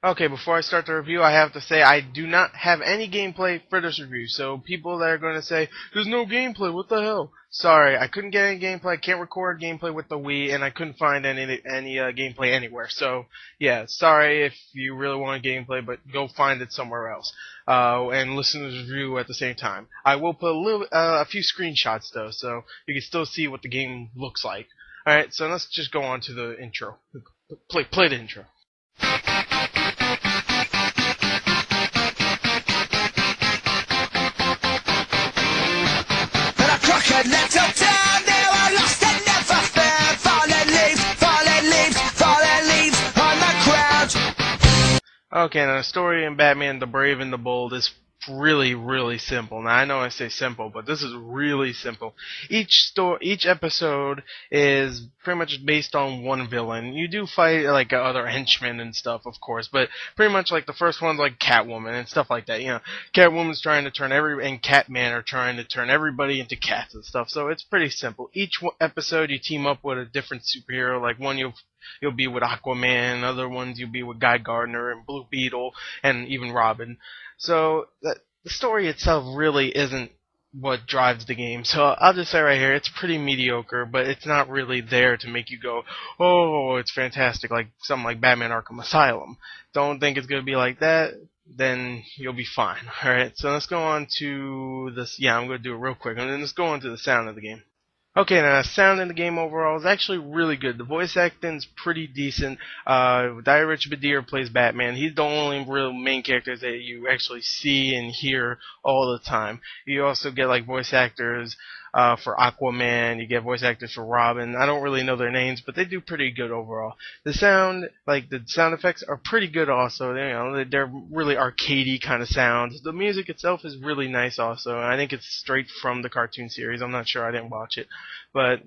Okay, before I start the review, I have to say I do not have any gameplay for this review. So people that are going to say, there's no gameplay, what the hell? Sorry, I couldn't get any gameplay. I can't record gameplay with the Wii, and I couldn't find any gameplay anywhere. So, yeah, sorry if you really want gameplay, but go find it somewhere else. And listen to the review at the same time. I will put a few screenshots, though, so you can still see what the game looks like. Alright, so let's just go on to the intro. Play the intro. Okay, now the story in Batman the Brave and the Bold is really, really simple. Now I know I say simple, but this is really simple. Each episode is pretty much based on one villain. You do fight like other henchmen and stuff, of course, but pretty much like the first one's like Catwoman and stuff like that. You know, Catwoman's trying to turn and Catman are trying to turn everybody into cats and stuff. So it's pretty simple. Each episode you team up with a different superhero. Like one you'll be with Aquaman, other ones you'll be with Guy Gardner and Blue Beetle, and even Robin. So the story itself really isn't what drives the game. So I'll just say right here, it's pretty mediocre, but it's not really there to make you go, oh, it's fantastic, like something like Batman Arkham Asylum. Don't think it's going to be like that, then you'll be fine. Alright, so let's go on to this. Yeah, I'm going to do it real quick, and then let's go on to the sound of the game. Okay, now the sound in the game overall is actually really good. The voice acting's pretty decent. Rich Badir plays Batman. He's the only real main character that you actually see and hear all the time. You also get like voice actors for Aquaman. You get voice actors for Robin. I don't really know their names, but they do pretty good overall. The sound, like the sound effects, are pretty good also. You know, they're really arcadey kind of sounds. The music itself is really nice also. And I think it's straight from the cartoon series. I'm not sure. I didn't watch it, but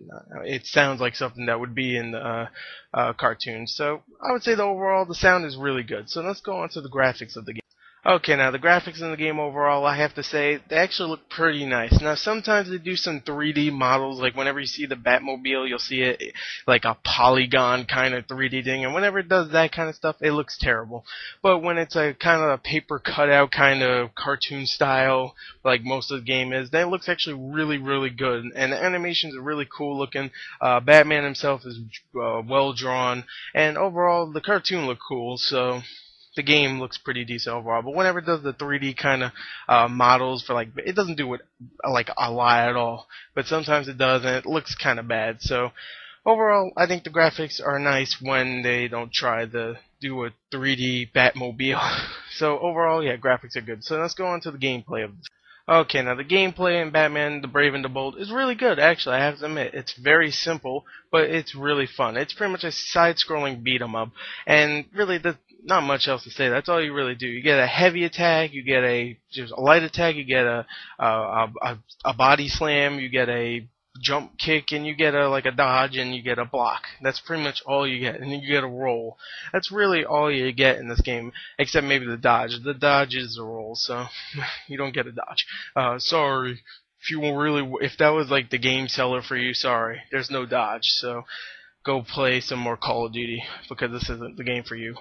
it sounds like something that would be in the cartoons. So I would say the sound is really good. So let's go on to the graphics of the game. Okay, now the graphics in the game overall, I have to say, they actually look pretty nice. Now sometimes they do some 3D models, like whenever you see the Batmobile, you'll see it like a polygon kind of 3D thing, and whenever it does that kind of stuff, it looks terrible. But when it's a kind of a paper cutout kind of cartoon style, like most of the game is, then it looks actually really, really good, and the animations are really cool looking. Batman himself is well drawn, and overall the cartoon looked cool, so the game looks pretty decent overall. But whenever it does the 3D kind of models for like, it doesn't do it like a lot at all. But sometimes it does, and it looks kind of bad. So overall, I think the graphics are nice when they don't try to do a 3D Batmobile. So overall, yeah, graphics are good. So let's go on to the gameplay of this. Okay, now the gameplay in Batman the Brave and the Bold is really good, actually, I have to admit. It's very simple, but it's really fun. It's pretty much a side-scrolling beat-em-up, and really, not much else to say. That's all you really do. You get a heavy attack, you get just a light attack, you get a body slam, you get a jump kick, and you get like a dodge, and you get a block. That's pretty much all you get, and then you get a roll. That's really all you get in this game, except maybe the dodge. The dodge is a roll, so you don't get a dodge. Sorry. If that was like the game seller for you, sorry. There's no dodge, so go play some more Call of Duty, because this isn't the game for you.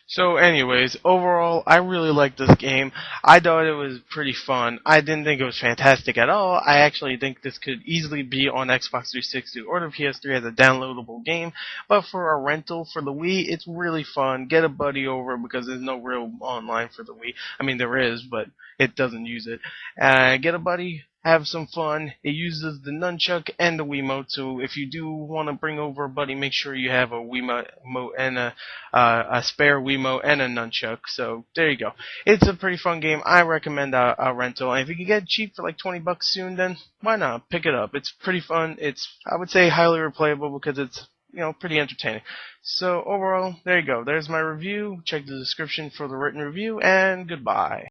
So anyways, overall, I really liked this game. I thought it was pretty fun. I didn't think it was fantastic at all. I actually think this could easily be on Xbox 360 or the PS3 as a downloadable game. But for a rental for the Wii, it's really fun. Get a buddy over because there's no real online for the Wii. I mean, there is, but it doesn't use it. Get a buddy. Have some fun. It uses the nunchuck and the Wiimote, so if you do want to bring over a buddy, make sure you have a Wiimote and a spare Wiimote and a nunchuck. So there you go. It's a pretty fun game. I recommend a rental. And if you can get it cheap for like $20 soon, then why not? Pick it up. It's pretty fun. It's, I would say, highly replayable because it's, you know, pretty entertaining. So overall, there you go. There's my review. Check the description for the written review, and goodbye.